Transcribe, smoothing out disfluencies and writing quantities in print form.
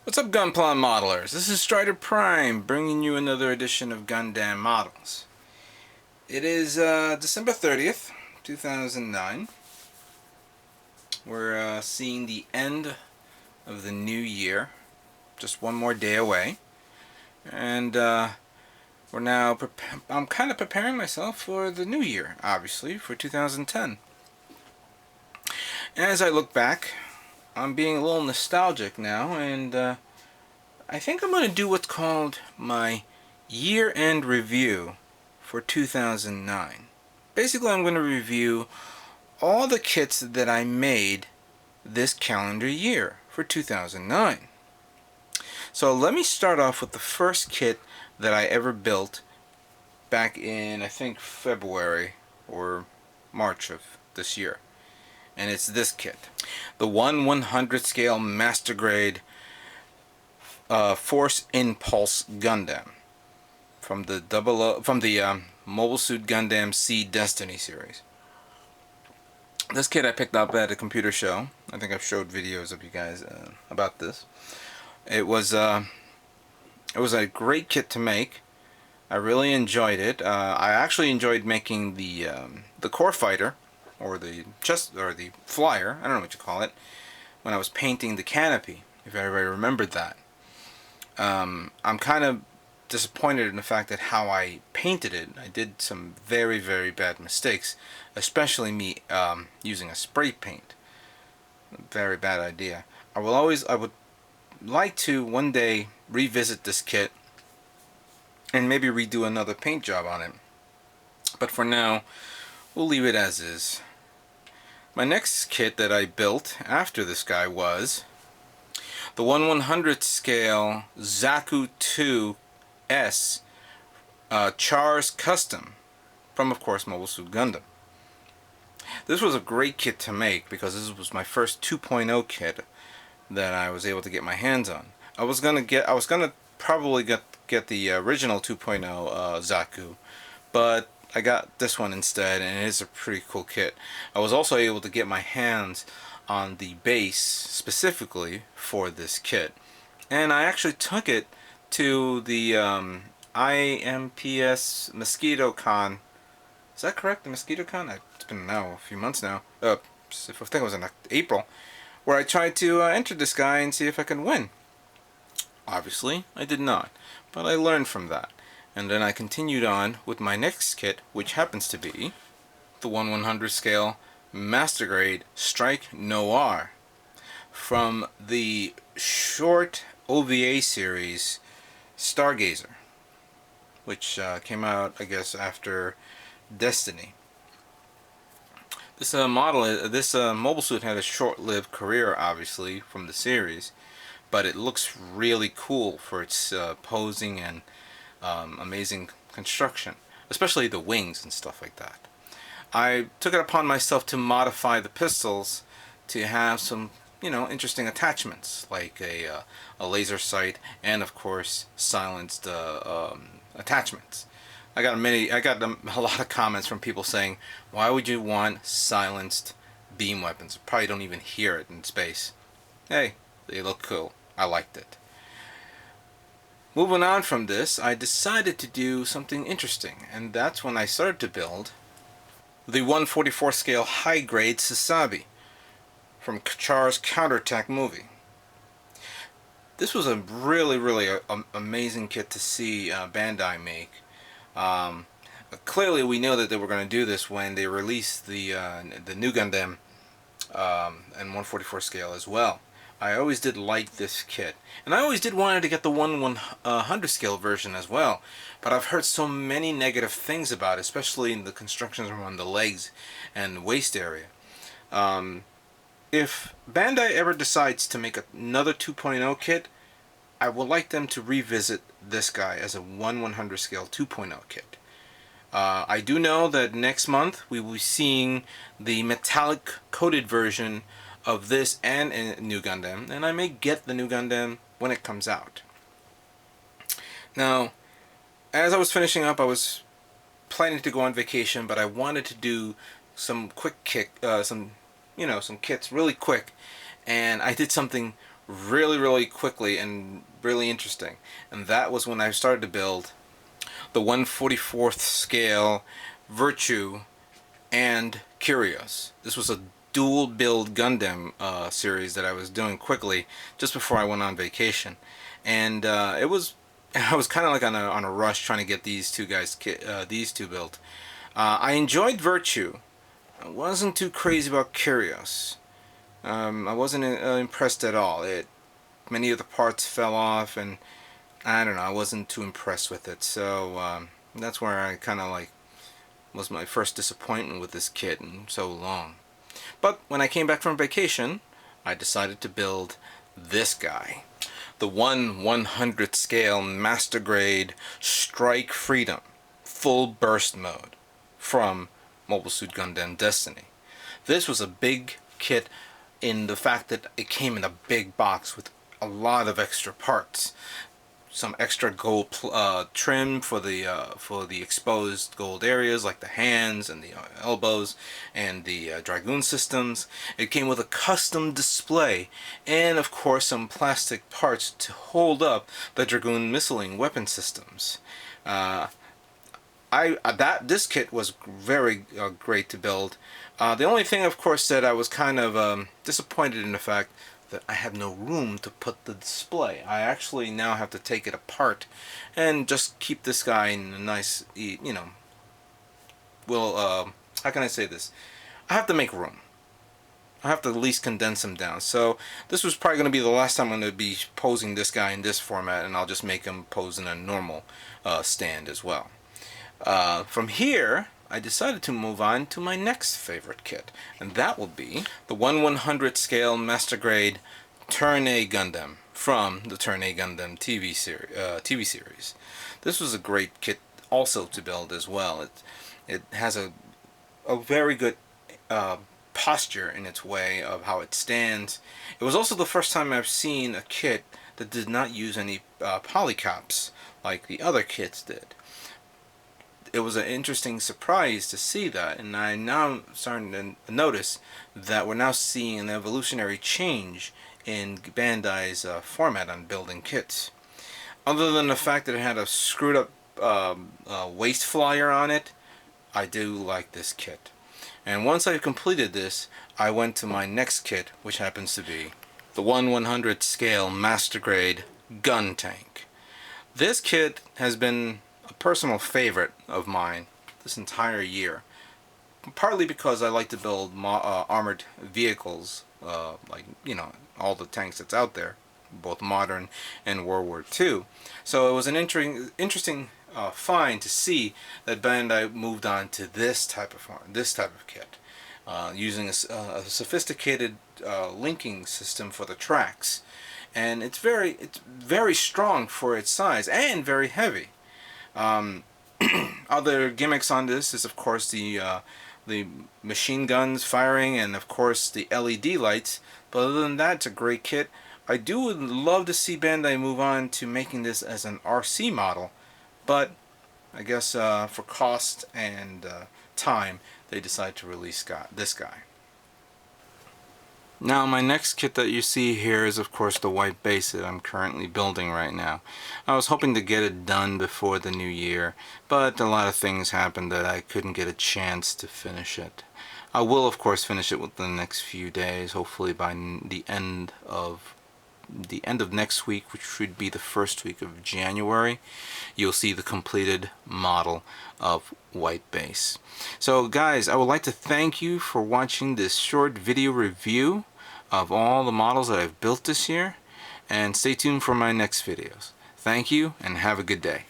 What's up, Gunpla modelers? This is Strider Prime bringing you another edition of Gundam Models. It is December 30th, 2009. We're seeing the end of the new year, just one more day away. And I'm kind of preparing myself for the new year, obviously, for 2010. As I look back, I'm being a little nostalgic now, and I think I'm going to do what's called my year-end review for 2009. Basically, I'm going to review all the kits that I made this calendar year for 2009. So let me start off with the first kit that I ever built back in, I think, February or March of this year. And it's this kit. The 1/100 scale Master Grade Force Impulse Gundam from the Mobile Suit Gundam C Destiny series. This kit I picked up at a computer show. I think I've showed videos of you guys about this. It was a great kit to make. I really enjoyed it. I actually enjoyed making the core fighter, or the flyer. I don't know what you call it. When I was painting the canopy, if everybody remembered that. I'm kind of disappointed in the fact that how I painted it. I did some very, very bad mistakes, especially me using a spray paint. Very bad idea. I would like to one day revisit this kit and maybe redo another paint job on it. But for now, we'll leave it as is. My next kit that I built after this guy was the 1/100 scale Zaku 2S Chars Custom from, of course, Mobile Suit Gundam. This was a great kit to make because this was my first 2.0 kit that I was able to get my hands on. I was gonna probably get the original 2.0 Zaku, but I got this one instead, and it is a pretty cool kit. I was also able to get my hands on the base specifically for this kit, and I actually took it to the IMPS Mosquito Con. Is that correct? The Mosquito Con? It's been now a few months now. I think it was in April, where I tried to enter this guy and see if I could win. Obviously, I did not, but I learned from that. And then I continued on with my next kit, which happens to be the 1/100 scale Master Grade Strike Noir from the short OVA series Stargazer, which came out, I guess, after Destiny. This mobile suit had a short-lived career, obviously, from the series, but it looks really cool for its posing and amazing construction, especially the wings and stuff like that. I took it upon myself to modify the pistols to have some, interesting attachments, like a laser sight and, of course, silenced attachments. I got a lot of comments from people saying, "Why would you want silenced beam weapons? You probably don't even hear it in space." Hey, they look cool. I liked it. Moving on from this, I decided to do something interesting, and that's when I started to build the 1/44 scale high grade Cesafi from Chars Counterattack movie. This was a really, really amazing kit to see Bandai make. Clearly, we know that they were going to do this when they released the new Gundam and 1/44 scale as well. I always did like this kit, and I always did wanted to get the 1/100 scale version as well, but I've heard so many negative things about it, especially in the constructions around the legs and waist area. If Bandai ever decides to make another 2.0 kit, I would like them to revisit this guy as a 1/100 scale 2.0 kit. I do know that next month we will be seeing the metallic coated version of this and a new Gundam, and I may get the new Gundam when it comes out. Now, as I was finishing up, I was planning to go on vacation, but I wanted to do some quick some kits really quick, and I did something really quickly and really interesting. And that was when I started to build the 1/44th scale Virtue and Curios. This was a dual build Gundam series that I was doing quickly just before I went on vacation, and it was I was kind of like on a rush trying to get these two guys these two built. I enjoyed Virtue. I wasn't too crazy about Curios. I wasn't impressed at all. Many of the parts fell off, and I don't know. I wasn't too impressed with it. So that's where I kind of like was my first disappointment with this kit in so long. But when I came back from vacation, I decided to build this guy, the 1/100th scale Master Grade Strike Freedom full burst mode from Mobile Suit Gundam Destiny. This was a big kit in the fact that it came in a big box with a lot of extra parts. Some extra gold trim for the exposed gold areas like the hands and the elbows and the Dragoon systems. It came with a custom display and of course some plastic parts to hold up the Dragoon missiling weapon systems. This kit was very great to build. The only thing, of course, that I was kind of disappointed in the fact that I have no room to put the display. I actually now have to take it apart and just keep this guy in a nice, you know, how can I say this? I have to make room. I have to at least condense him down. So this was probably going to be the last time I'm going to be posing this guy in this format, and I'll just make him pose in a normal stand as well. From here, I decided to move on to my next favorite kit, and that will be the 1/100th scale Master Grade Turn A Gundam from the Turn A Gundam TV series. This was a great kit also to build as well. It has a very good posture in its way of how it stands. It was also the first time I've seen a kit that did not use any polycaps like the other kits did. It was an interesting surprise to see that, and I'm now starting to notice that we're now seeing an evolutionary change in Bandai's format on building kits. Other than the fact that it had a screwed up waist flyer on it, I do like this kit. And once I've completed this, I went to my next kit, which happens to be the 1/100th scale Master Grade Gun Tank. This kit has been a personal favorite of mine this entire year, partly because I like to build armored vehicles, like, you know, all the tanks that's out there, both modern and World War II. So it was an interesting find to see that Bandai moved on to this type of kit, using a sophisticated linking system for the tracks, and it's very strong for its size and very heavy. Other gimmicks on this is of course the machine guns firing and of course the LED lights, but other than that it's a great kit. I would love to see Bandai move on to making this as an RC model, but I guess for cost and time they decided to release this guy. Now my next kit that you see here is of course the white base that I'm currently building right now. I was hoping to get it done before the new year, but a lot of things happened that I couldn't get a chance to finish it. I will of course finish it within the next few days, hopefully by the end of next week, which should be the first week of January. You'll see the completed model of white base. So guys, I would like to thank you for watching this short video review of all the models that I've built this year, and stay tuned for my next videos. Thank you and have a good day.